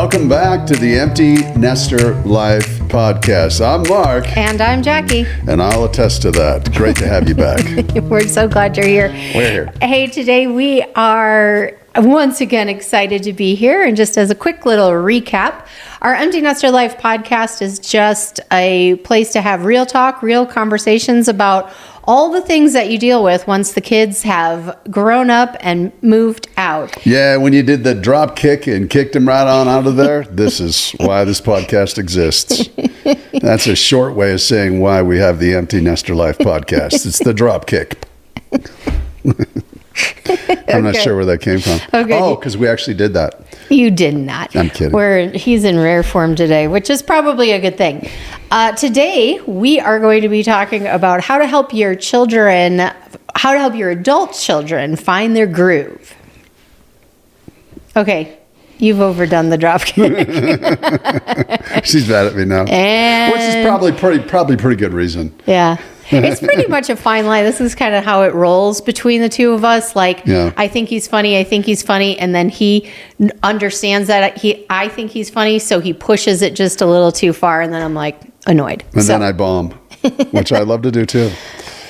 Welcome back to the Empty Nester Life podcast. I'm Mark. And I'm Jackie. And I'll attest to that. Great to have you back. We're so glad you're here. We're here. Hey, today we are once again excited to be here. And just as a quick little recap, our Empty Nester Life podcast is just a place to have real talk, real conversations about all the things that you deal with once the kids have grown up and moved out. Yeah, when you did the drop kick and kicked them right on out of there, this is why this podcast exists. That's a short way of saying why we have the Empty Nester Life podcast. It's the drop kick. I'm not sure where that came from. Okay. Oh, because we actually did that. You did not. I'm kidding. He's in rare form today, which is probably a good thing. Today, we are going to be talking about how to help your adult children find their groove. Okay, you've overdone the drop kick. She's mad at me now. Which is probably pretty good reason. Yeah. It's pretty much a fine line. This is kind of how it rolls between the two of us. I think he's funny. And then he understands that I think he's funny. So he pushes it just a little too far. And then I'm like annoyed. And then I bomb, which I love to do too.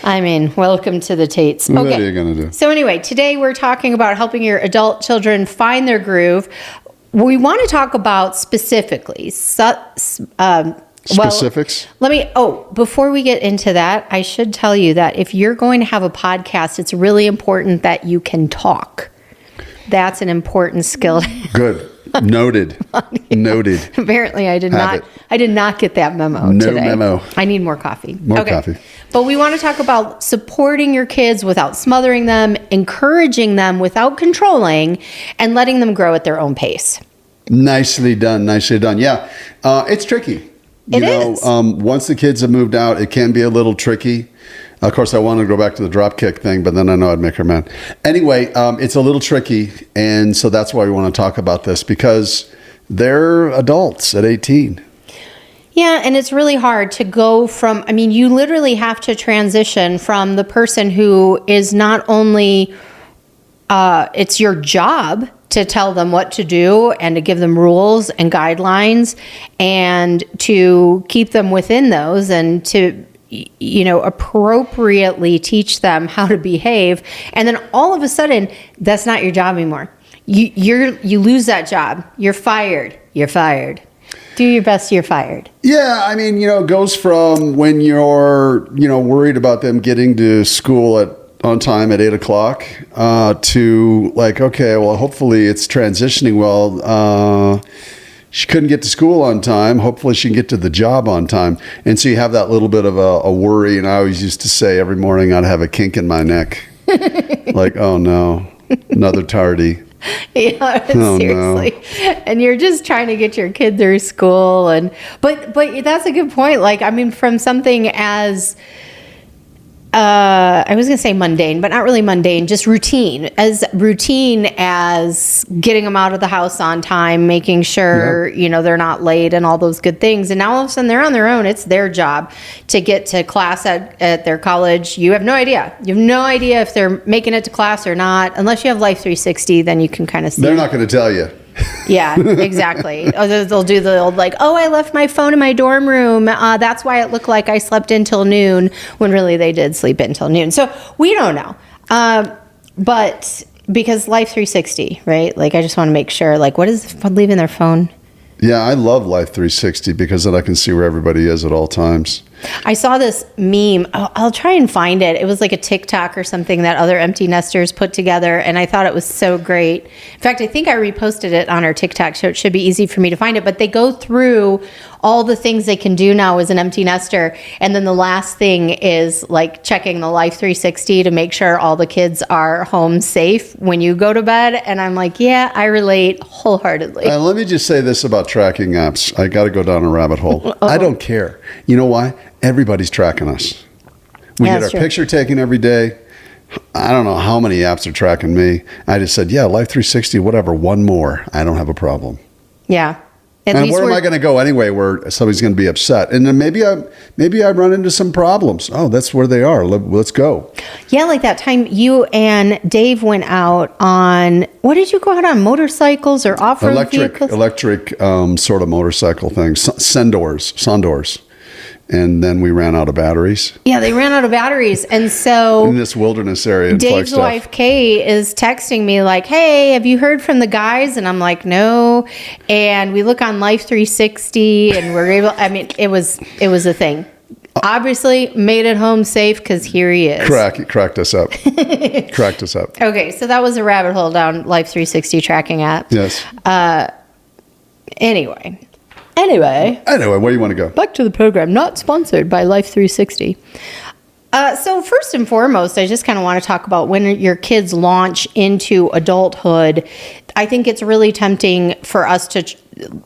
I mean, welcome to the Tates. Okay. What are you going to do? So anyway, today we're talking about helping your adult children find their groove. We want to talk about specifically specifics? Before we get into that, I should tell you that if you're going to have a podcast, it's really important that you can talk. That's an important skill. Good. Noted. Noted. Apparently I did not get that memo today. No memo. I need more coffee. More coffee. But we want to talk about supporting your kids without smothering them, encouraging them without controlling, and letting them grow at their own pace. Nicely done. Yeah. It's tricky. It is. Once the kids have moved out, it can be a little tricky. Of course, I want to go back to the drop kick thing, but then I know I'd make her mad. Anyway, it's a little tricky, and so that's why we want to talk about this, because they're adults at 18. Yeah, and it's really hard to go from, you literally have to transition from the person who is not only, it's your job to tell them what to do and to give them rules and guidelines and to keep them within those and to, appropriately teach them how to behave. And then all of a sudden, that's not your job anymore. You lose that job. You're fired. Do your best, you're fired. Yeah, it goes from when you're, worried about them getting to school on time at 8:00 to okay, well, hopefully it's transitioning well. She couldn't get to school on time. Hopefully she can get to the job on time. And so you have that little bit of a worry. And I always used to say every morning I'd have a kink in my neck. Oh no, another tardy. Yeah, seriously. No. And you're just trying to get your kid through school. But that's a good point. From something as, I was going to say mundane, but not really mundane, just routine as getting them out of the house on time, making sure, they're not late and all those good things. And now all of a sudden they're on their own. It's their job to get to class at their college. You have no idea. You have no idea if they're making it to class or not. Unless you have Life 360, then you can kind of see. They're not going to tell you. Yeah, exactly. They'll do the old I left my phone in my dorm room. That's why it looked like I slept until noon, when really they did sleep until noon. So we don't know. But because Life 360, right? I just want to make sure, what is leaving their phone? Yeah, I love Life 360 because then I can see where everybody is at all times. I saw this meme. I'll try and find it. It was like a TikTok or something that other empty nesters put together, and I thought it was so great. In fact, I think I reposted it on our TikTok, so it should be easy for me to find it. But they go through all the things they can do now as an empty nester, and then the last thing is checking the Life 360 to make sure all the kids are home safe when you go to bed. And I'm yeah, I relate wholeheartedly. Let me just say this about tracking apps. I got to go down a rabbit hole. I don't care. You know why? Everybody's tracking us. We get our picture taken every day. I don't know how many apps are tracking me. I just said, Life 360, whatever, one more. I don't have a problem. Yeah. At And least where am we're- I going to go anyway where somebody's going to be upset? And then maybe I run into some problems. Oh, that's where they are. Let's go. Yeah, like that time you and Dave went out on, what did you go out on, motorcycles or off-road vehicles? Electric sort of motorcycle thing. Sondors. And then we ran out of batteries Yeah, they ran out of batteries. And so in this wilderness area in Dave's Flagstaff. wife, Kay, is texting me like, hey, have you heard from the guys? And I'm like, no. And we look on Life 360 and we're able, I mean, it was a thing. Obviously made it home safe because here he is. Cracked us up. Cracked us up. Okay, so that was a rabbit hole down Life 360 tracking app. Yes. Anyway, Anyway, where you want to go? back to the program, not sponsored by Life 360. So first and foremost, I just kind of want to talk about when your kids launch into adulthood. I think it's really tempting for us to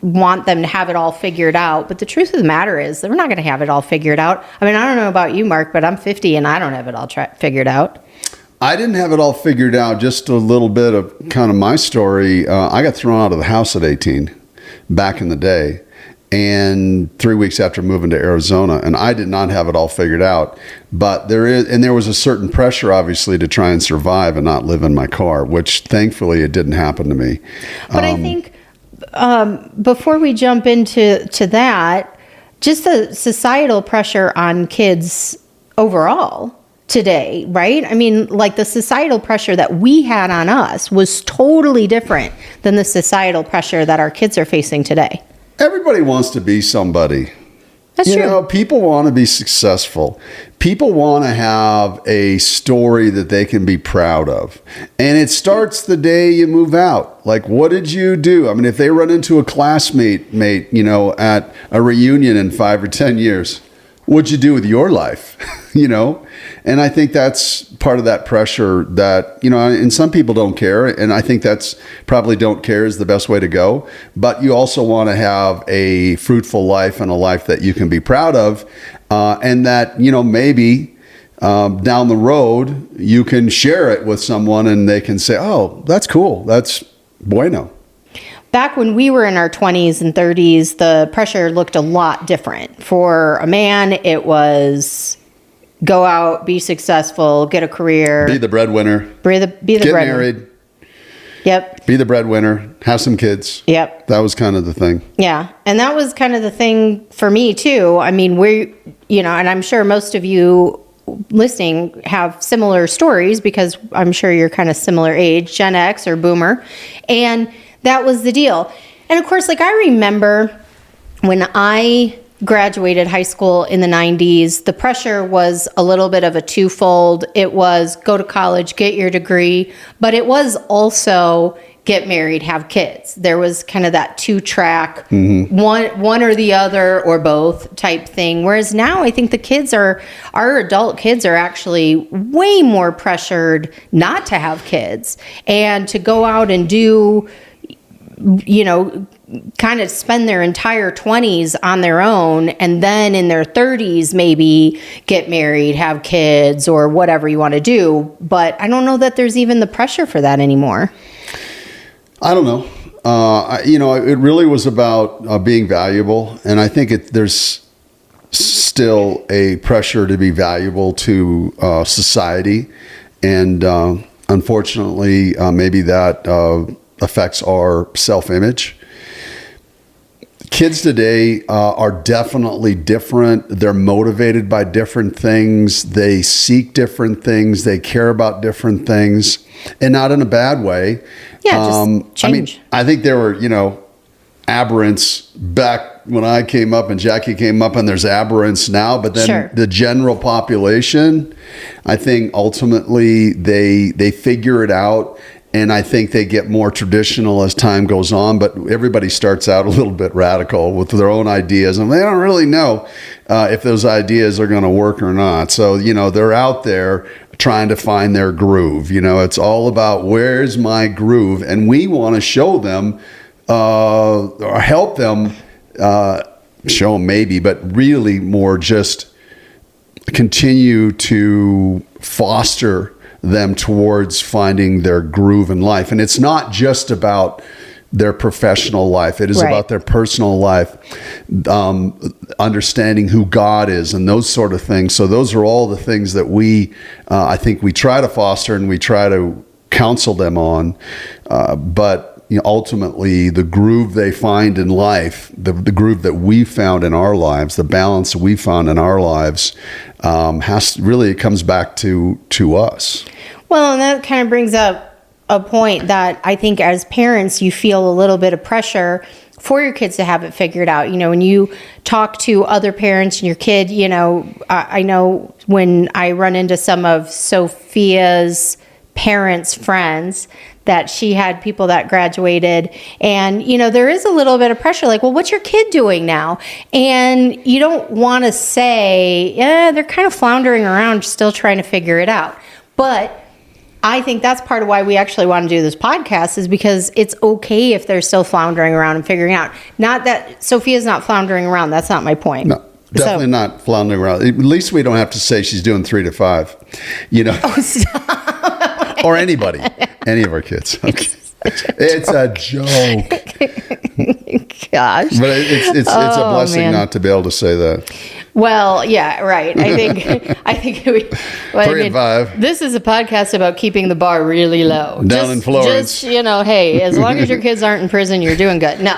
want them to have it all figured out. But the truth of the matter is they're not going to have it all figured out. I mean, I don't know about you, Mark, but I'm 50 and I don't have it all figured out. I didn't have it all figured out. Just a little bit of kind of my story. I got thrown out of the house at 18 back in the day. And 3 weeks after moving to Arizona, and I did not have it all figured out, but there was a certain pressure, obviously, to try and survive and not live in my car, which thankfully it didn't happen to me. But I think before we jump into that, just the societal pressure on kids overall today, right? I mean, like the societal pressure that we had on us was totally different than the societal pressure that our kids are facing today. Everybody wants to be somebody. That's true. You know, people want to be successful. People want to have a story that they can be proud of. And it starts the day you move out. Like, what did you do? I mean, if they run into a classmate, you know, at a reunion in 5 or 10 years, what'd you do with your life? You know? And I think that's part of that pressure that, you know, and some people don't care. And I think that's probably don't care is the best way to go. But you also want to have a fruitful life and a life that you can be proud of. And that, you know, maybe down the road, you can share it with someone and they can say, oh, that's cool. That's bueno. Back when we were in our 20s and 30s, the pressure looked a lot different. For a man, it was go out, be successful, get a career. Be the breadwinner. Be the Get breadwinner. married. Yep. Be the breadwinner. Have some kids. Yep. That was kind of the thing. Yeah. And that was kind of the thing for me too. I mean, you know, and I'm sure most of you listening have similar stories because I'm sure you're kind of similar age, Gen X or Boomer. And that was the deal. And of course, like I remember when I graduated high school in the 90s, the pressure was a little bit of a twofold. It was go to college, get your degree, but it was also get married, have kids. There was kind of that two-track, one or the other or both type thing. Whereas now I think our adult kids are actually way more pressured not to have kids and to go out and do, you know, kind of spend their entire 20s on their own and then in their 30s maybe get married, have kids or whatever you want to do. But I don't know that there's even the pressure for that anymore. I don't know. You know, it really was about being valuable. And I think there's still a pressure to be valuable to society. And unfortunately, maybe that affects our self-image. Kids today are definitely different. They're motivated by different things. They seek different things. They care about different things, and not in a bad way. Yeah, just change. I mean, I think there were, you know, aberrants back when I came up and Jackie came up, and there's aberrants now. But then Sure. The general population, I think ultimately they figure it out. And I think they get more traditional as time goes on, but everybody starts out a little bit radical with their own ideas, and they don't really know if those ideas are going to work or not. So, you know, they're out there trying to find their groove. You know, it's all about where's my groove, and we want to show them or help them show them maybe, but really more just continue to foster them towards finding their groove in life. And it's not just about their professional life. It is Right. about their personal life, understanding who God is and those sort of things. So those are all the things that I think we try to foster and we try to counsel them on. But ultimately, the groove they find in life, the groove that we found in our lives, the balance we found in our lives, it comes back to us. Well, and that kind of brings up a point that I think as parents, you feel a little bit of pressure for your kids to have it figured out. When you talk to other parents and your kid, I know when I run into some of Sophia's parents' friends, that she had people that graduated, and there is a little bit of pressure, like, well, what's your kid doing now? And you don't want to say, yeah, they're kind of floundering around still trying to figure it out. But I think that's part of why we actually want to do this podcast, is because it's okay if they're still floundering around and figuring out. Not that Sophia's not floundering around. That's not my point. No, definitely not floundering around. At least we don't have to say she's doing 3 to 5, Oh, stop. or anybody, any of our kids. Okay. It's a joke. Gosh. But it's a blessing man. not to be able to say that. Well, yeah, right. I think well, 3 and 5. This is a podcast about keeping the bar really low. Down in Florence. Hey, as long as your kids aren't in prison, you're doing good. No.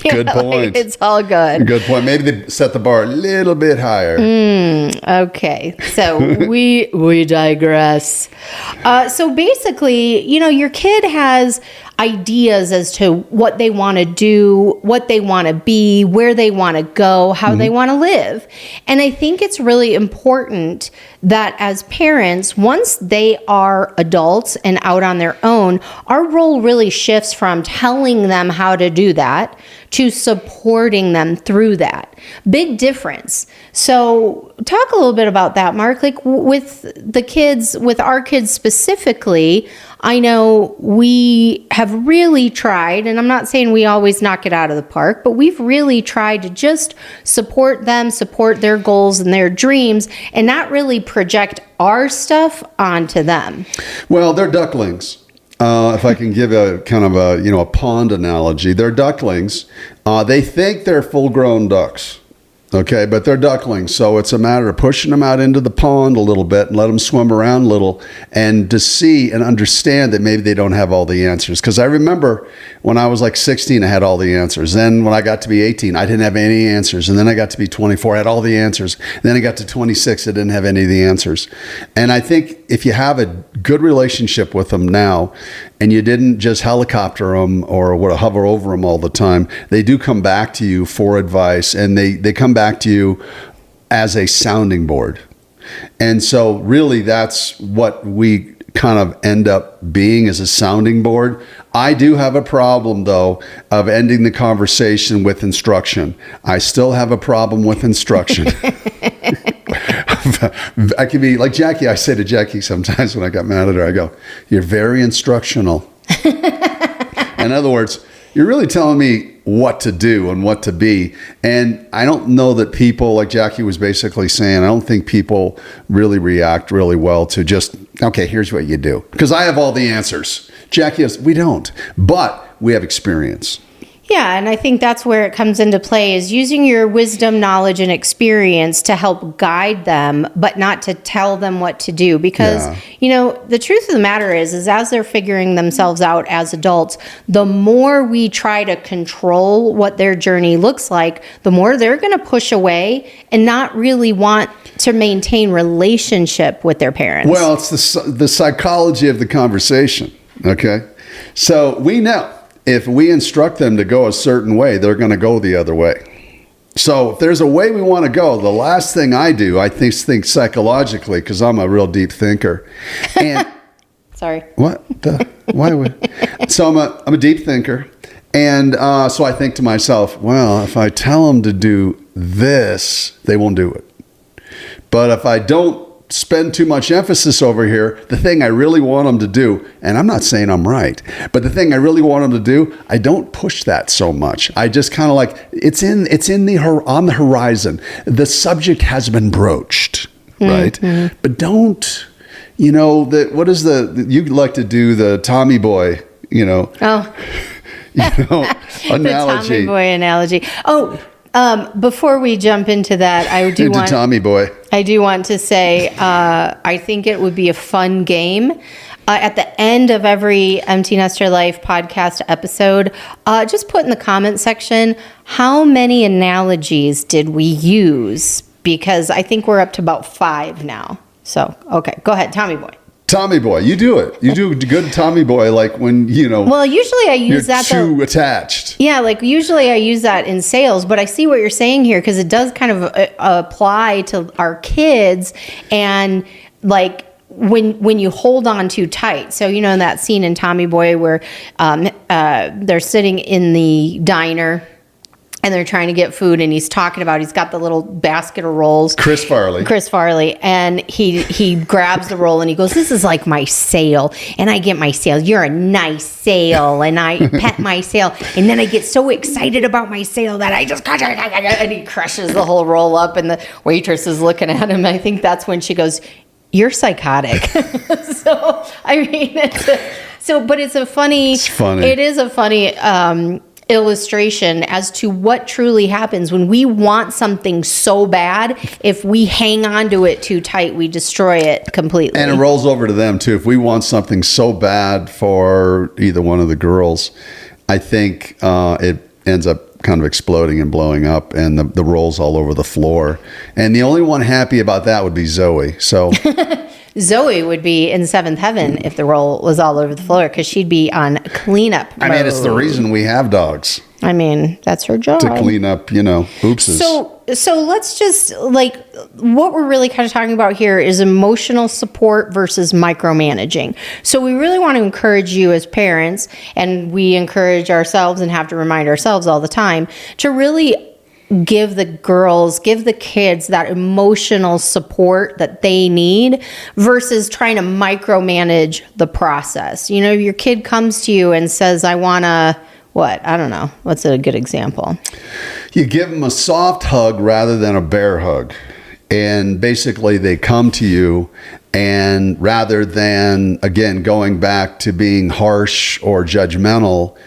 Good point. It's all good. Good point. Maybe they set the bar a little bit higher. Okay, so we digress. So basically, your kid has ideas as to what they want to do, what they want to be, where they want to go, how they want to live. And I think it's really important that as parents, once they are adults and out on their own, our role really shifts from telling them how to do that to supporting them through that. Big difference. So talk a little bit about that, Mark. Like with the kids, with our kids specifically, I know we have really tried, and I'm not saying we always knock it out of the park, but we've really tried to just support them, support their goals and their dreams, and not really project our stuff onto them. Well, they're ducklings. If I can give a kind of a pond analogy, they're ducklings. They think they're full-grown ducks. Okay, but they're ducklings, so it's a matter of pushing them out into the pond a little bit and let them swim around a little, and to see and understand that maybe they don't have all the answers. Because I remember when I was like 16, I had all the answers. Then when I got to be 18, I didn't have any answers. And then I got to be 24, I had all the answers. And then I got to 26, I didn't have any of the answers. And I think if you have a good relationship with them now, and you didn't just helicopter them or hover over them all the time, they do come back to you for advice, and they come back to you as a sounding board. And so really that's what we kind of end up being, as a sounding board. I do have a problem, though, of ending the conversation with instruction. I still have a problem with instruction. I can be like Jackie. I say to Jackie sometimes when I got mad at her, I go, "You're very instructional." In other words, you're really telling me what to do and what to be. And I don't know that people, like Jackie was basically saying, I don't think people really react really well to just, okay, here's what you do. Because I have all the answers. Jackie has, we don't, but we have experience. Yeah, and I think that's where it comes into play, is using your wisdom, knowledge, and experience to help guide them, but not to tell them what to do. Because, the truth of the matter is as they're figuring themselves out as adults, the more we try to control what their journey looks like, the more they're going to push away and not really want to maintain relationship with their parents. Well, it's the psychology of the conversation, okay? So we know, if we instruct them to go a certain way, they're going to go the other way. So if there's a way we want to go, the last thing I do, I think psychologically, because I'm a real deep thinker. And Sorry. What? Why would? So I'm a deep thinker. And so I think to myself, well, if I tell them to do this, they won't do it. But if I don't spend too much emphasis over here, the thing I really want them to do, and I'm not saying I'm right, but the thing I really want them to do, I don't push that so much. I just kind of like, it's on the horizon. The subject has been broached, right? Mm-hmm. But don't, you like to do the Tommy boy, Oh, the analogy. Tommy Boy analogy. Oh, before we jump into that, Tommy Boy. I do want to say, I think it would be a fun game. At the end of every Empty Nester Life podcast episode, just put in the comment section, how many analogies did we use? Because I think we're up to about 5 now. So, okay, go ahead, Tommy Boy. Tommy Boy, you do it. You do good Tommy Boy, like when, Well, usually I use that. You're too attached. Yeah, like usually I use that in sales, but I see what you're saying here because it does kind of apply to our kids and like when you hold on too tight. So, in that scene in Tommy Boy where they're sitting in the diner and they're trying to get food and he's got the little basket of rolls. Chris Farley. And he grabs the roll and he goes, this is like my sale. And I get my sale. You're a nice sale. And I pet my sale. And then I get so excited about my sale that I just, and he crushes the whole roll up and the waitress is looking at him. I think that's when she goes, you're psychotic. So, I mean, but it's a funny. It's funny. It is a funny illustration as to what truly happens when we want something so bad. If we hang on to it too tight, we destroy it completely. And it rolls over to them too. If we want something so bad for either one of the girls, I think it ends up kind of exploding and blowing up and the rolls all over the floor. And the only one happy about that would be Zoe. So Zoe would be in seventh heaven if the roll was all over the floor because she'd be on cleanup mode. I mean, it's the reason we have dogs. I mean, that's her job. To clean up, oopses. So let's just, what we're really kind of talking about here is emotional support versus micromanaging. So we really want to encourage you as parents, and we encourage ourselves and have to remind ourselves all the time, to really give the kids that emotional support that they need versus trying to micromanage the process. Your kid comes to you and says, I want to, I don't know. What's a good example? You give them a soft hug rather than a bear hug. And basically they come to you and rather than, again, going back to being harsh or judgmental,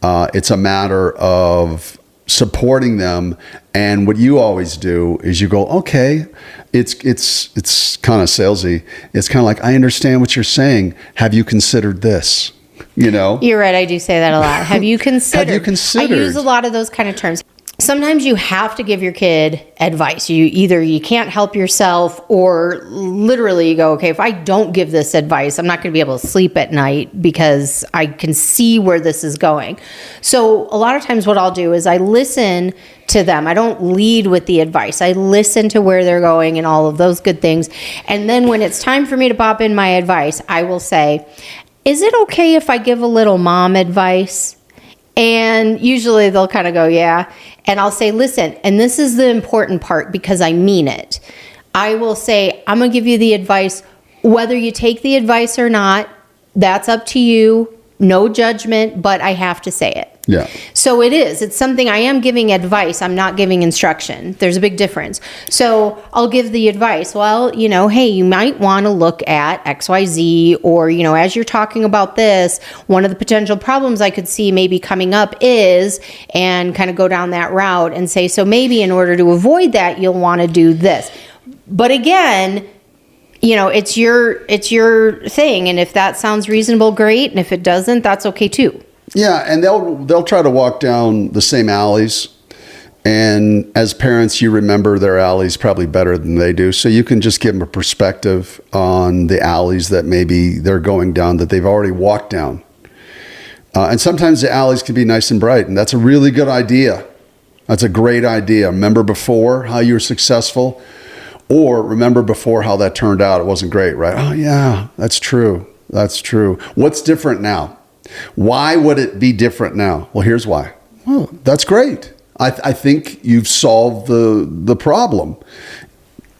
it's a matter of supporting them. And what you always do is you go, okay, it's kind of salesy. It's kind of like, I understand what you're saying. Have you considered this? You're right. I do say that a lot. Have you considered? Have you considered? I use a lot of those kind of terms. Sometimes you have to give your kid advice. You can't help yourself, or literally you go, okay, if I don't give this advice, I'm not going to be able to sleep at night because I can see where this is going. So a lot of times what I'll do is I listen to them. I don't lead with the advice. I listen to where they're going and all of those good things. And then when it's time for me to pop in my advice, I will say, is it okay if I give a little mom advice? And usually they'll kind of go, yeah. And I'll say, listen, and this is the important part because I mean it. I will say, I'm going to give you the advice. Whether you take the advice or not, that's up to you. No judgment, but I have to say it. Yeah. So it's something I am giving advice. I'm not giving instruction. There's a big difference. So I'll give the advice. Well, hey, you might want to look at XYZ, or, as you're talking about this, one of the potential problems I could see maybe coming up is, and kind of go down that route and say, so maybe in order to avoid that, you'll want to do this. But again, it's your thing. And if that sounds reasonable, great. And if it doesn't, that's okay too. Yeah, and they'll try to walk down the same alleys. And as parents, you remember their alleys probably better than they do. So you can just give them a perspective on the alleys that maybe they're going down that they've already walked down. And sometimes the alleys can be nice and bright, and that's a really good idea. That's a great idea. Remember before how you were successful, or remember before how that turned out. It wasn't great, right? Oh, yeah, that's true. That's true. What's different now? Why would it be different now? Well, here's why. Oh, that's great. I think you've solved the problem.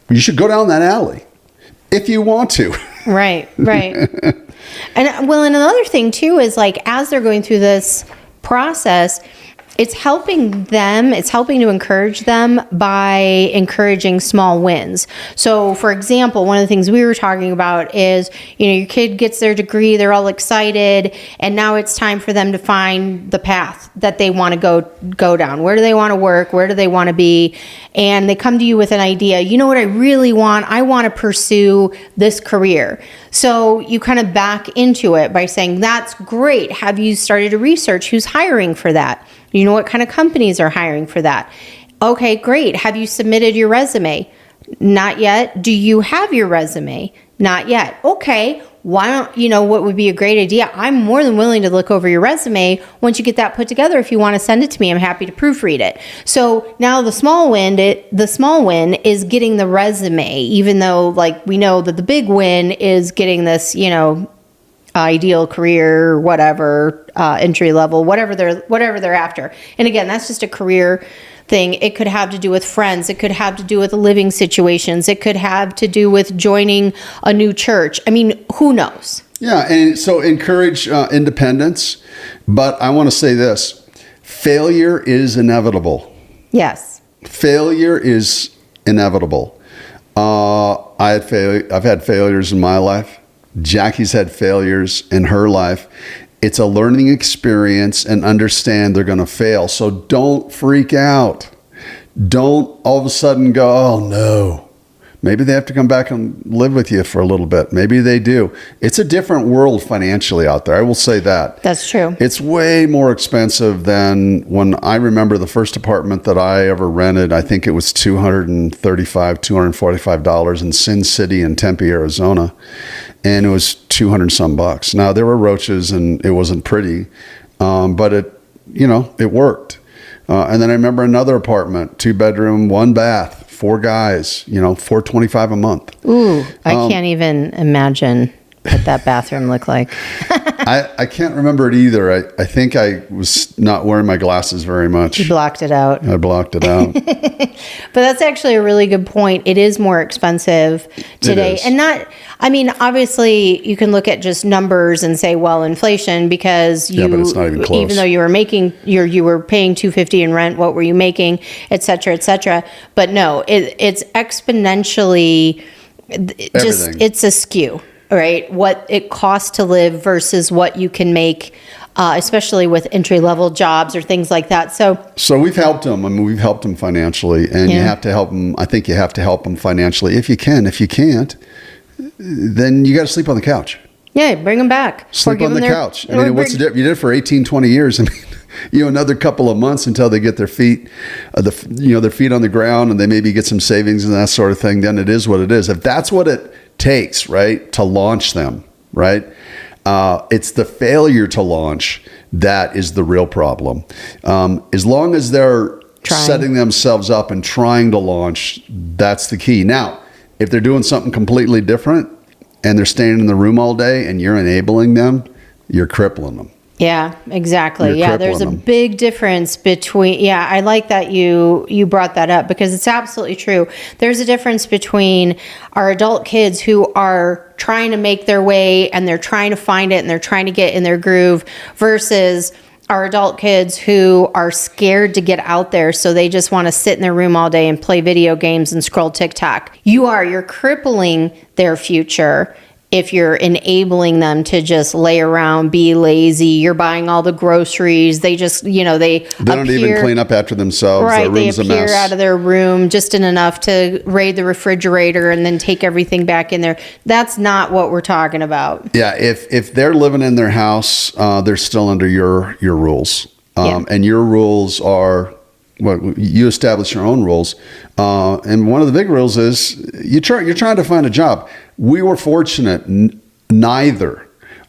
You should go down that alley if you want to. Right. And another thing too is as they're going through this process, it's helping them. It's helping to encourage them by encouraging small wins. So, for example, one of the things we were talking about is, your kid gets their degree, they're all excited, and now it's time for them to find the path that they want to go down. Where do they want to work? Where do they want to be? And they come to you with an idea. You know what I really want? I want to pursue this career. So you kind of back into it by saying, that's great. Have you started to research who's hiring for that? You know what kind of companies are hiring for that? Okay, great. Have you submitted your resume? Not yet. Do you have your resume? Not yet. Okay. Why don't, what would be a great idea? I'm more than willing to look over your resume. Once you get that put together, if you want to send it to me, I'm happy to proofread it. So now the small win is getting the resume, even though we know that the big win is getting this, ideal career, whatever, entry level, whatever they're after. And again, that's just a career thing. It could have to do with friends. It could have to do with living situations. It could have to do with joining a new church. I mean, who knows? Yeah. And so encourage independence. But I want to say this, failure is inevitable. Yes. Failure is inevitable. I've had failures in my life. Jackie's had failures in her life. It's a learning experience, and understand they're going to fail. So don't freak out. Don't all of a sudden go, oh no. Maybe they have to come back and live with you for a little bit. Maybe they do. It's a different world financially out there. I will say that. That's true. It's way more expensive than when I remember the first apartment that I ever rented. I think it was $235, $245 in Sin City in Tempe, Arizona. And it was 200 some bucks. Now there were roaches and it wasn't pretty, but it worked. And then I remember another apartment, 2-bedroom, 1 bath, 4 guys, $425 a month. Ooh, I can't even imagine what that bathroom looked like. I can't remember it either. I think I was not wearing my glasses very much. You blocked it out. I blocked it out. But that's actually a really good point. It is more expensive today. And obviously you can look at just numbers and say, well, inflation, because but it's not even close. Even though you were making, you were paying $250 in rent, what were you making, et cetera, et cetera. But no, it's exponentially, it's a skew. Right, what it costs to live versus what you can make, especially with entry-level jobs or things like that. So we've helped them. We've helped them financially, and you have to help them. I think you have to help them financially if you can. If you can't, then you got to sleep on the couch. Yeah, bring them back. Sleep on the couch. What's the difference? You did it for 18, 20 years. Another couple of months until they get their feet, their feet on the ground, and they maybe get some savings and that sort of thing. Then it is what it is. If that's what it takes, right, to launch them, right? It's the failure to launch that is the real problem. As long as they're setting themselves up and trying to launch, that's the key. Now, if they're doing something completely different and they're staying in the room all day and you're enabling them, you're crippling them. Yeah, exactly. Yeah, there's a big difference between, I like that you brought that up, because it's absolutely true. There's a difference between our adult kids who are trying to make their way and they're trying to find it and they're trying to get in their groove versus our adult kids who are scared to get out there, so they just want to sit in their room all day and play video games and scroll TikTok. You're crippling their future if you're enabling them to just lay around, be lazy. You're buying all the groceries. They just, they don't even clean up after themselves. Right, their room's they appear out of their room just in enough to raid the refrigerator and then take everything back in there. That's not what we're talking about. Yeah, if they're living in their house, they're still under your rules. And your rules are, you establish your own rules. And one of the big rules is you're trying to find a job. We were fortunate. Neither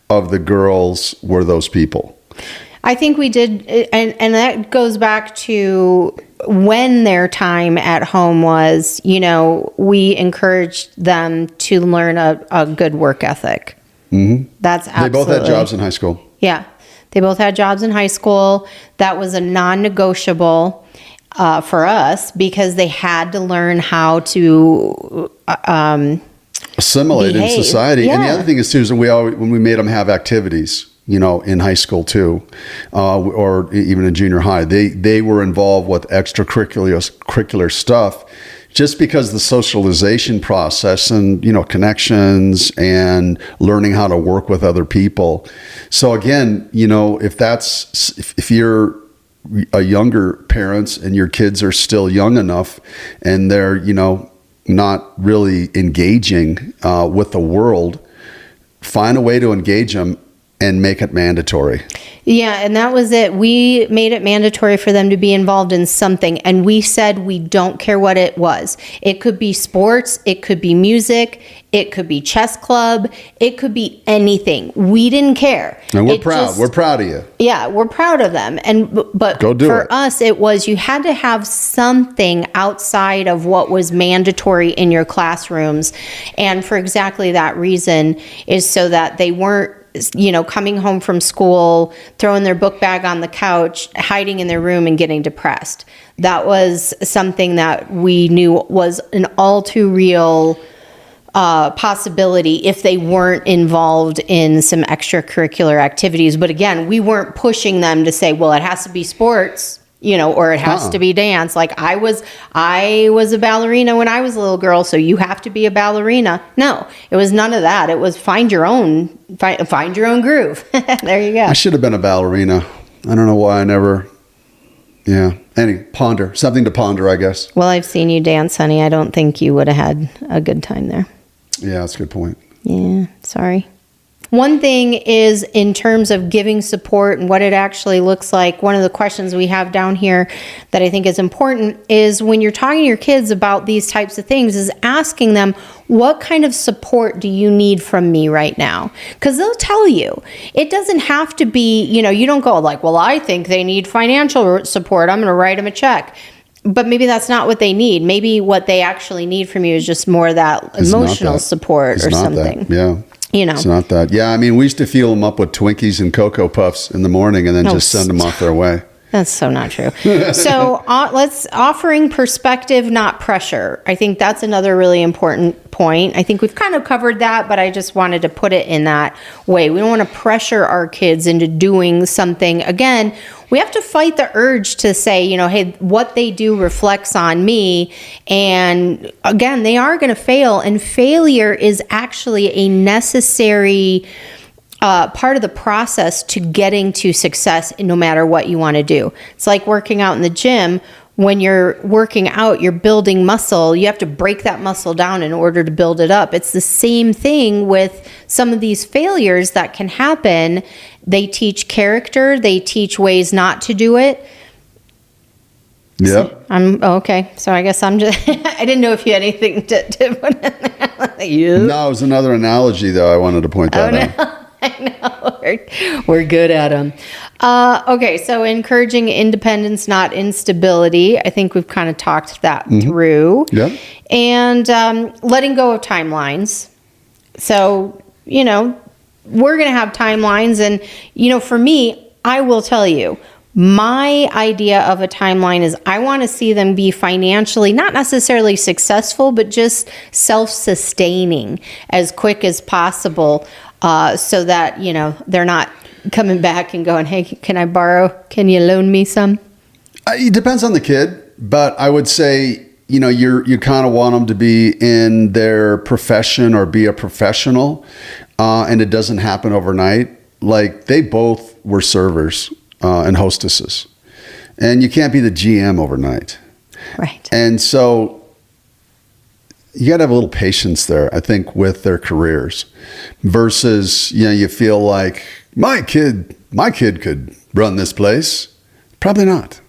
of the girls were those people. I think we did. And that goes back to when their time at home was, we encouraged them to learn a good work ethic. Mm-hmm. That's absolutely. They both had jobs in high school. Yeah. They both had jobs in high school. That was a non-negotiable for us, because they had to learn how to assimilate behave. in society. Yeah. And the other thing is too, is when we made them have activities, in high school too, or even in junior high. They were involved with extracurricular stuff, just because the socialization process and, connections and learning how to work with other people. So again, if you're a younger parents and your kids are still young enough and they're, not really engaging with the world, find a way to engage them and make it mandatory. Yeah, and that was it. We made it mandatory for them to be involved in something, and we said we don't care what it was. It could be sports, it could be music, it could be chess club, it could be anything. We didn't care. And we're proud. We're proud of you. Yeah, we're proud of them. But Go do for it. us, it was you had to have something outside of what was mandatory in your classrooms. And for exactly that reason is so that they weren't coming home from school, throwing their book bag on the couch, hiding in their room and getting depressed. That was something that we knew was an all too real possibility if they weren't involved in some extracurricular activities. But again, we weren't pushing them to say, well, it has to be sports, or it has to be dance. Like I was a ballerina when I was a little girl, so you have to be a ballerina. No, it was none of that. It was find your own groove. There you go. I should have been a ballerina. I don't know why I never. Yeah. Something to ponder, I guess. Well, I've seen you dance, honey. I don't think you would have had a good time there. Yeah, that's a good point. Yeah, sorry. One thing is in terms of giving support and what it actually looks like, one of the questions we have down here that I think is important is when you're talking to your kids about these types of things is asking them, what kind of support do you need from me right now? Because they'll tell you. It doesn't have to be, you don't go like, well, I think they need financial support. I'm going to write them a check. But maybe that's not what they need. Maybe what they actually need from you is just more of that emotional support or something. That. Yeah. It's not that. Yeah, I mean, we used to fuel them up with Twinkies and Cocoa Puffs in the morning and then just send them off their way. That's so not true. So let's offering perspective, not pressure. I think that's another really important point. I think we've kind of covered that, but I just wanted to put it in that way. We don't want to pressure our kids into doing something. Again, we have to fight the urge to say, hey, what they do reflects on me. And again, they are going to fail. And failure is actually a necessary part of the process to getting to success no matter what you want to do. It's like working out in the gym. When you're working out, you're building muscle. You have to break that muscle down in order to build it up. It's the same thing with some of these failures that can happen. They teach character. They teach ways not to do it. Yeah. Okay. So I guess I'm just, I didn't know if you had anything to put in there. No, it was another analogy, though. I wanted to point that out. I know. We're good at them. Okay, so encouraging independence, not instability. I think we've kind of talked that through. Yeah. And letting go of timelines. So, we're going to have timelines. And, for me, I will tell you, my idea of a timeline is I want to see them be financially, not necessarily successful, but just self-sustaining as quick as possible. So that, they're not coming back and going, hey, can you loan me some? It depends on the kid, but I would say, you kind of want them to be in their profession or be a professional, and it doesn't happen overnight. Like they both were servers and hostesses, and you can't be the GM overnight. Right. And so you got to have a little patience there, I think, with their careers versus, you feel like my kid could run this place. Probably not.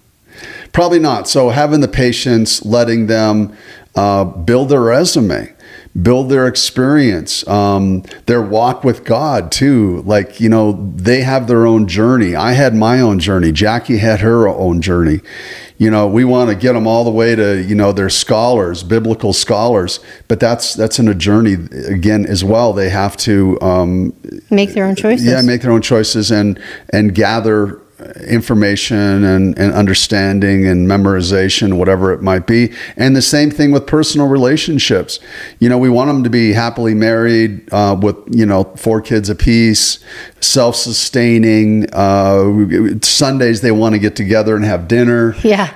So having the patience, letting them build their resume, build their experience, their walk with God too. Like, they have their own journey. I had my own journey. Jackie had her own journey. We want to get them all the way to, they're scholars, biblical scholars, but that's in a journey again as well. They have to make their own choices. Yeah, make their own choices and gather information and understanding and memorization, whatever it might be. And the same thing with personal relationships. We want them to be happily married with, 4 kids apiece, self-sustaining. Sundays, they want to get together and have dinner. Yeah.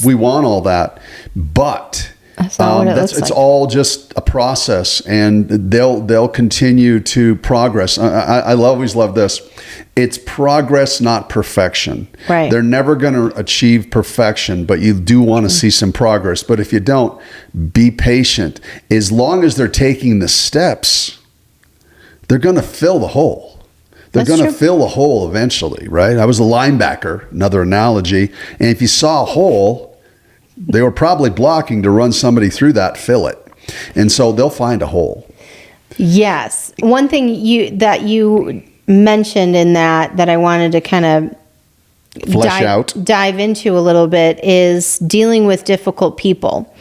We want all that. But that's not what it looks it's like. all just a process, and they'll continue to progress. I always love this. It's progress, not perfection. Right. They're never going to achieve perfection, but you do want to see some progress. But if you don't, be patient. As long as they're taking the steps, they're going to fill the hole. They're going to fill the hole eventually, right? I was a linebacker, another analogy. And if you saw a hole, they were probably blocking to run somebody through that, fill it. And so they'll find a hole. Yes. One thing you mentioned in that I wanted to kind of dive into a little bit is dealing with difficult people.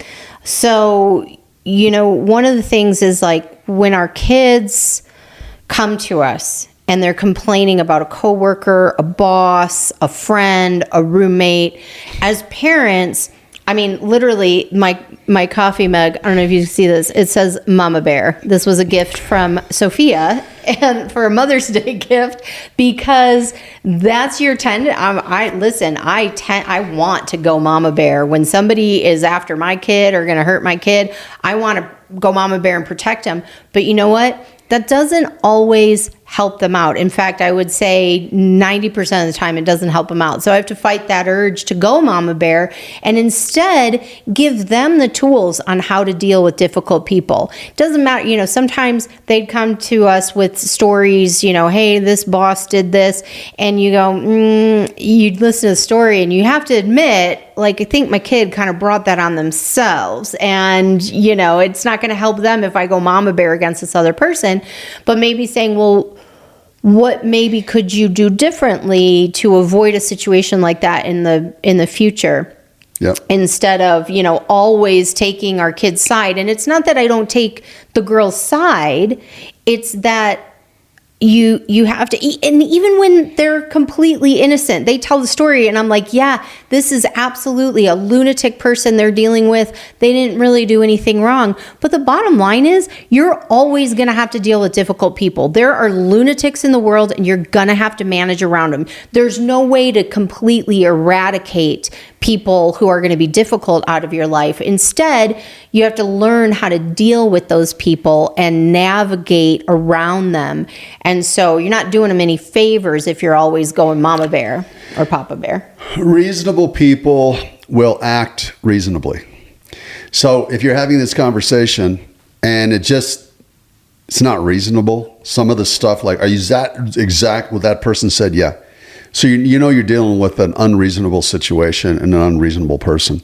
So, one of the things is like when our kids come to us and they're complaining about a coworker, a boss, a friend, a roommate, as parents, I mean, literally, my coffee mug, I don't know if you see this, it says Mama Bear. This was a gift from Sophia, and for a Mother's Day gift, because that's your tendency. I want to go Mama Bear. When somebody is after my kid or going to hurt my kid, I want to go Mama Bear and protect them. But you know what? That doesn't always help them out. In fact, I would say 90% of the time it doesn't help them out. So I have to fight that urge to go Mama Bear and instead give them the tools on how to deal with difficult people. It doesn't matter, sometimes they'd come to us with stories, hey, this boss did this, and you go, you'd listen to the story and you have to admit, I think my kid kind of brought that on themselves, and it's not going to help them if I go Mama Bear against this other person. But maybe saying, well, what maybe could you do differently to avoid a situation like that in the future? Yep. Instead of, always taking our kid's side. And it's not that I don't take the girl's side, it's that you have to eat. And even when they're completely innocent, they tell the story and I'm like, yeah, this is absolutely a lunatic person they're dealing with. They didn't really do anything wrong. But the bottom line is you're always going to have to deal with difficult people. There are lunatics in the world and you're going to have to manage around them. There's no way to completely eradicate people who are going to be difficult out of your life. Instead, you have to learn how to deal with those people and navigate around them. And so you're not doing them any favors if you're always going Mama Bear or Papa Bear. Reasonable people will act reasonably. So if you're having this conversation and it's not reasonable, some of the stuff like, are you that exact what that person said? Yeah. So you're dealing with an unreasonable situation and an unreasonable person.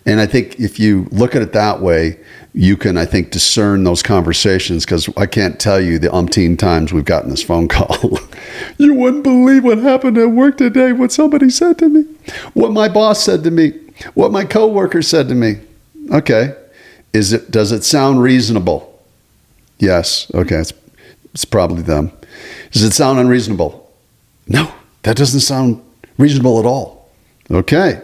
And I think if you look at it that way, you can, I think, discern those conversations, because I can't tell you the umpteen times we've gotten this phone call. You wouldn't believe what happened at work today, what somebody said to me, what my boss said to me, what my coworker said to me. Okay. Does it sound reasonable? Yes. Okay. It's probably them. Does it sound unreasonable? No. That doesn't sound reasonable at all. Okay.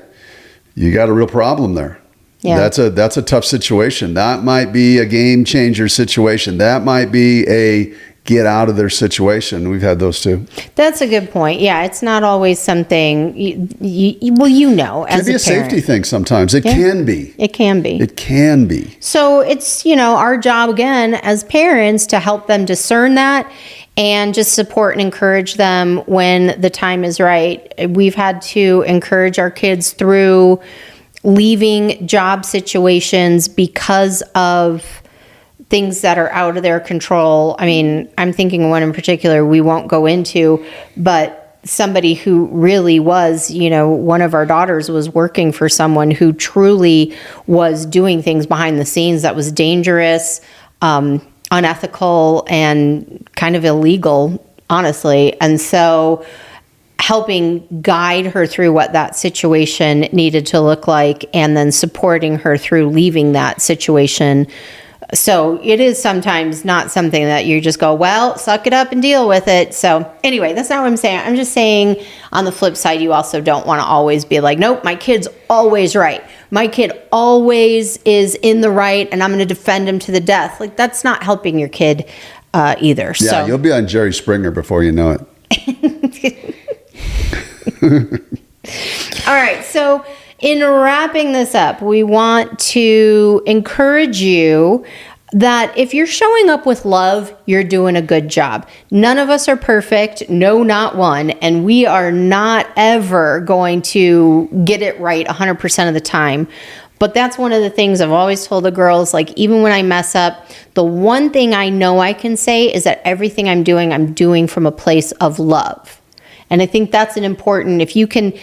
You got a real problem there. Yeah. That's a tough situation. That might be a game changer situation. That might be a get out of their situation. We've had those too. That's a good point. Yeah, it's not always something as a parent. It can be a safety thing sometimes. It can be. It can be. It can be. So it's, our job again as parents to help them discern that and just support and encourage them when the time is right. We've had to encourage our kids through leaving job situations because of things that are out of their control. I mean, I'm thinking of one in particular we won't go into, but somebody who really was, one of our daughters was working for someone who truly was doing things behind the scenes that was dangerous, unethical, and kind of illegal, honestly. And so helping guide her through what that situation needed to look like and then supporting her through leaving that situation So it is sometimes not something that you just go, well, suck it up and deal with it. So anyway, that's not what I'm saying. I'm just saying on the flip side, you also don't want to always be like, nope, my kid's always right. My kid always is in the right and I'm going to defend him to the death. Like that's not helping your kid either. Yeah, so. You'll be on Jerry Springer before you know it. All right. So in wrapping this up, we want to encourage you that if you're showing up with love, you're doing a good job. None of us are perfect. No, not one. And we are not ever going to get it right 100% of the time. But that's one of the things I've always told the girls, like even when I mess up, the one thing I know I can say is that everything I'm doing from a place of love. And I think that's an important, if you can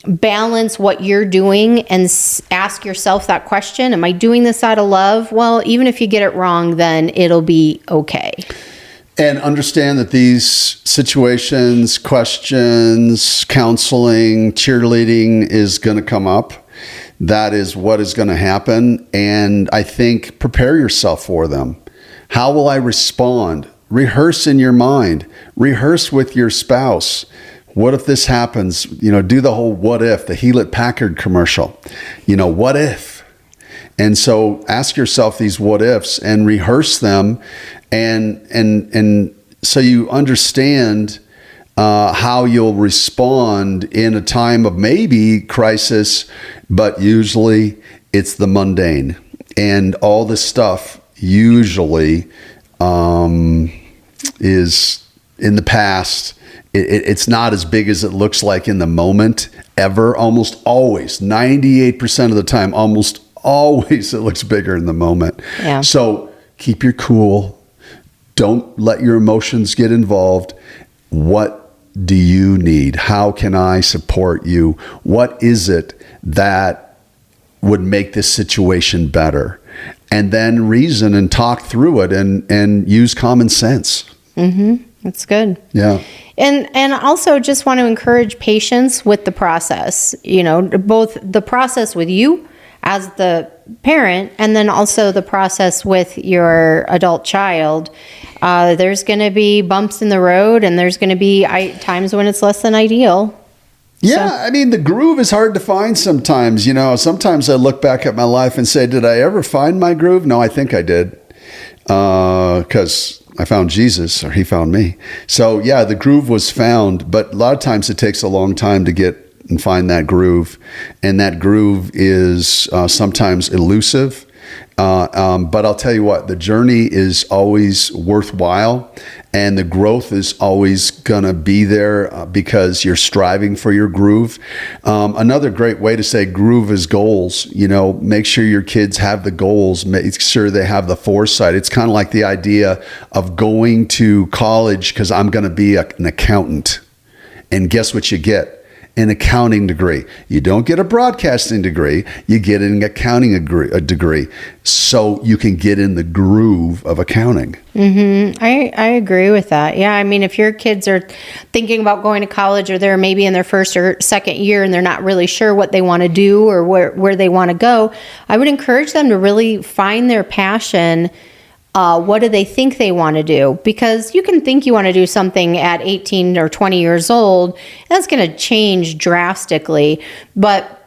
balance what you're doing and ask yourself that question, am I doing this out of love? Well, even if you get it wrong, then it'll be okay. And understand that these situations, questions, counseling, cheerleading is going to come up. That is what is going to happen. And I think prepare yourself for them. How will I respond? Rehearse in your mind. Rehearse with your spouse. What if this happens? Do the whole what if, the Hewlett-Packard commercial. What if? And so ask yourself these what ifs and rehearse them and so you understand how you'll respond in a time of maybe crisis, but usually it's the mundane. And all this stuff usually is in the past. It's not as big as it looks like in the moment ever. Almost always, 98% of the time, almost always it looks bigger in the moment. Yeah. So keep your cool. Don't let your emotions get involved. What do you need? How can I support you? What is it that would make this situation better? And then reason and talk through it and use common sense. Mm-hmm. That's good. Yeah. And also just want to encourage patience with the process, both the process with you as the parent and then also the process with your adult child. There's going to be bumps in the road and there's going to be times when it's less than ideal. Yeah, So. I mean, the groove is hard to find sometimes. Sometimes I look back at my life and say, did I ever find my groove? No, I think I did. Because I found Jesus, or he found me. So yeah, the groove was found, but a lot of times it takes a long time to get and find that groove. And that groove is sometimes elusive. But I'll tell you what, the journey is always worthwhile and the growth is always going to be there because you're striving for your groove. Another great way to say groove is goals. Make sure your kids have the goals, make sure they have the foresight. It's kind of like the idea of going to college because I'm going to be an accountant. And guess what you get? An accounting degree. You don't get a broadcasting degree, you get an accounting degree so you can get in the groove of accounting. Mm-hmm. I agree with that. Yeah, I mean, if your kids are thinking about going to college or they're maybe in their first or second year and they're not really sure what they want to do or where they want to go, I would encourage them to really find their passion. What do they think they want to do? Because you can think you want to do something at 18 or 20 years old. That's going to change drastically, but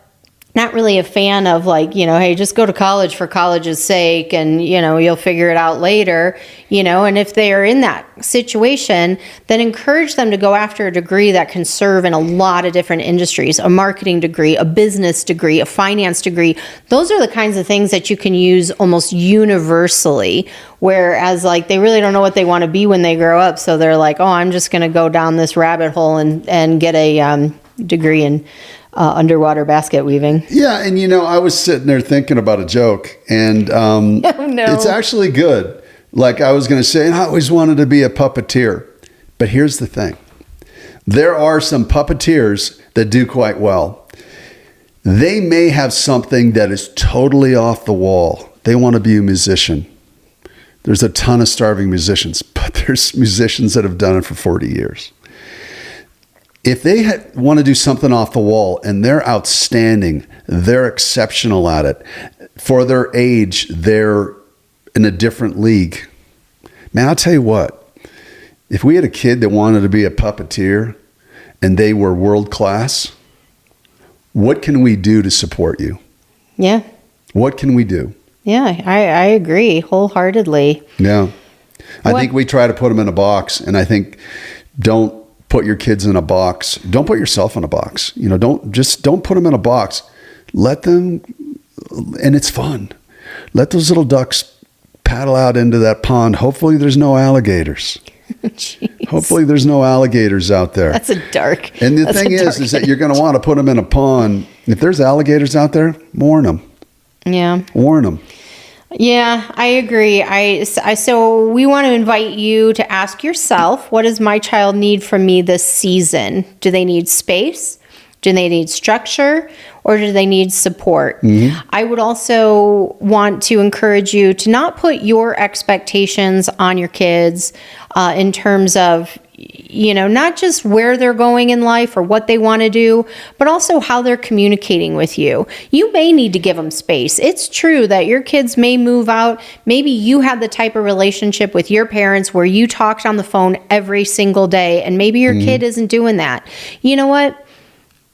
not really a fan of hey, just go to college for college's sake and, you'll figure it out later, and if they are in that situation, then encourage them to go after a degree that can serve in a lot of different industries, a marketing degree, a business degree, a finance degree. Those are the kinds of things that you can use almost universally, whereas they really don't know what they want to be when they grow up. So they're like, oh, I'm just going to go down this rabbit hole and get a degree in underwater basket weaving. Yeah, and I was sitting there thinking about a joke, and Oh, no. It's actually good. Like I was going to say, I always wanted to be a puppeteer. But here's the thing. There are some puppeteers that do quite well. They may have something that is totally off the wall. They want to be a musician. There's a ton of starving musicians, but there's musicians that have done it for 40 years. If they want to do something off the wall and they're outstanding, they're exceptional at it, for their age, they're in a different league. Man, I'll tell you what, if we had a kid that wanted to be a puppeteer and they were world class, what can we do to support you? Yeah. What can we do? Yeah, I agree wholeheartly. Yeah. I think we try to put them in a box, and I think don't put your kids in a box. Don't put yourself in a box. Don't put them in a box. Let them, and it's fun. Let those little ducks paddle out into that pond. Hopefully there's no alligators. Hopefully there's no alligators out there. That's a dark. And the thing is that you're going to want to put them in a pond. If there's alligators out there, warn them. Yeah. Warn them. Yeah, I agree. So we want to invite you to ask yourself, what does my child need from me this season? Do they need space? Do they need structure? Or do they need support? Mm-hmm. I would also want to encourage you to not put your expectations on your kids in terms of, not just where they're going in life or what they want to do, but also how they're communicating with you. You may need to give them space. It's true that your kids may move out. Maybe you had the type of relationship with your parents where you talked on the phone every single day, and maybe your kid isn't doing that. You know what?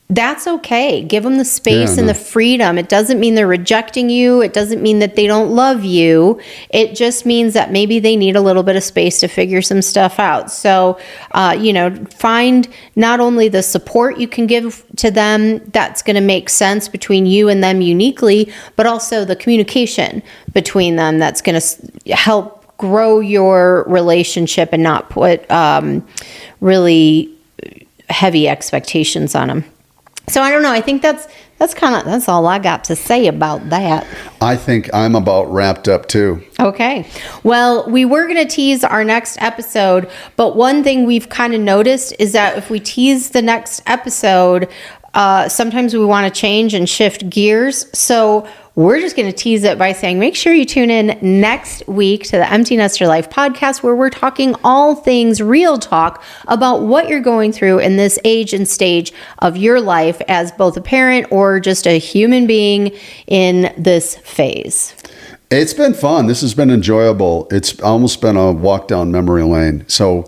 That's okay. Give them the space and the freedom. It doesn't mean they're rejecting you. It doesn't mean that they don't love you. It just means that maybe they need a little bit of space to figure some stuff out. So, find not only the support you can give to them that's going to make sense between you and them uniquely, but also the communication between them that's going to help grow your relationship and not put really heavy expectations on them. So I don't know. I think that's all I got to say about that. I think I'm about wrapped up too. Okay. Well, we were going to tease our next episode, but one thing we've kind of noticed is that if we tease the next episode, sometimes we want to change and shift gears. So we're just going to tease it by saying, make sure you tune in next week to the Empty Nester Life podcast, where we're talking all things real talk about what you're going through in this age and stage of your life as both a parent or just a human being in this phase. It's been fun. This has been enjoyable. It's almost been a walk down memory lane. So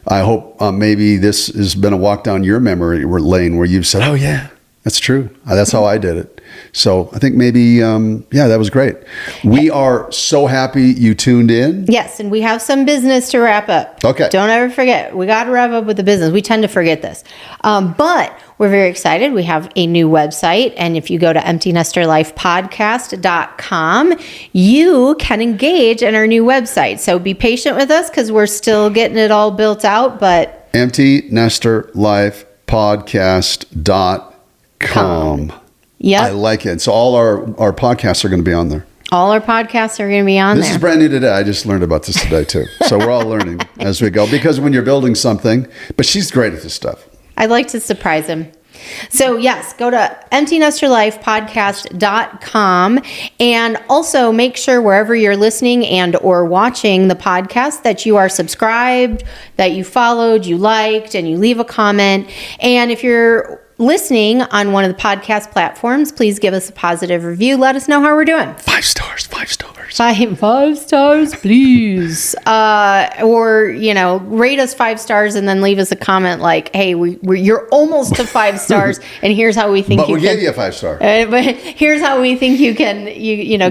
I hope maybe this has been a walk down your memory lane where you've said, oh yeah, that's true. That's how I did it. So I think maybe, that was great. We are so happy you tuned in. Yes, and we have some business to wrap up. Okay. Don't ever forget. We got to wrap up with the business. We tend to forget this. But we're very excited. We have a new website, and if you go to emptynesterlifepodcast.com, you can engage in our new website. So be patient with us because we're still getting it all built out, but emptynesterlifepodcast.com. Yep. I like it. So all our podcasts are going to be on there. All our podcasts are going to be on there. This is brand new today. I just learned about this today too. So we're all learning as we go, because when you're building something, but she's great at this stuff. I like to surprise him. So yes, go to emptynesterlifepodcast.com, and also make sure wherever you're listening and or watching the podcast that you are subscribed, that you followed, you liked, and you leave a comment. And if you're listening on one of the podcast platforms, please give us a positive review. Let us know how we're doing. 5 stars, 5 stars. 5 stars, please. Or, rate us 5 stars and then leave us a comment like, hey, you're almost to 5 stars, and here's how we think but we gave you a 5 star. But here's how we think you can,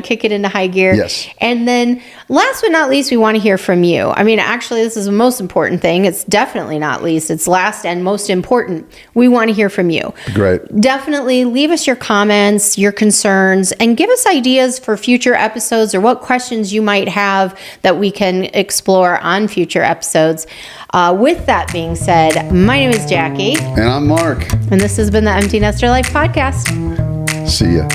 kick it into high gear. Yes. And then last but not least, we want to hear from you. I mean, actually, this is the most important thing. It's definitely not least. It's last and most important. We want to hear from you. Great. Definitely leave us your comments, your concerns, and give us ideas for future episodes or what questions you might have that we can explore on future episodes. With that being said, my name is Jackie. And I'm Mark. And this has been the Empty Nester Life Podcast. See ya.